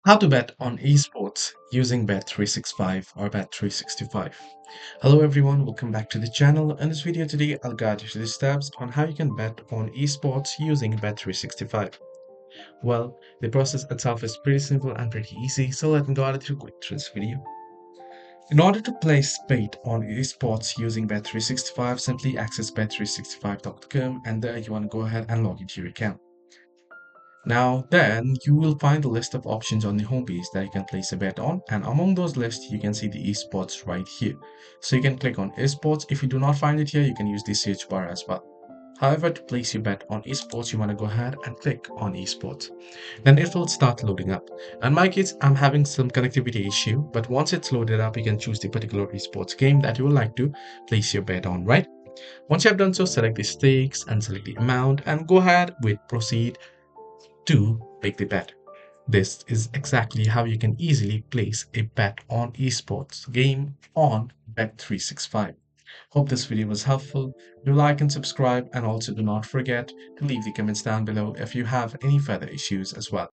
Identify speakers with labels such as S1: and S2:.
S1: How to bet on esports using bet365 or bet365. Hello everyone, welcome back to the channel. In this video today, I'll guide you through the steps on how you can bet on esports using bet365. Well, the process itself is pretty simple and pretty easy, so let me go ahead and quick through this video. In order to place bet on esports using bet365, simply access bet365.com and there you want to go ahead and log into your account. Now, then you will find a list of options on the homepage that you can place a bet on, and among those lists, you can see the esports right here. So you can click on esports. If you do not find it here, you can use the search bar as well. However, to place your bet on esports, you want to go ahead and click on esports. Then it will start loading up. In my case, I'm having some connectivity issue, but once it's loaded up, you can choose the particular esports game that you would like to place your bet on, right? Once you have done so, select the stakes and select the amount and go ahead with proceed to make the bet. This is exactly how you can easily place a bet on esports game on Bet365. Hope this video was helpful. Do like and subscribe, and also do not forget to leave the comments down below if you have any further issues as well.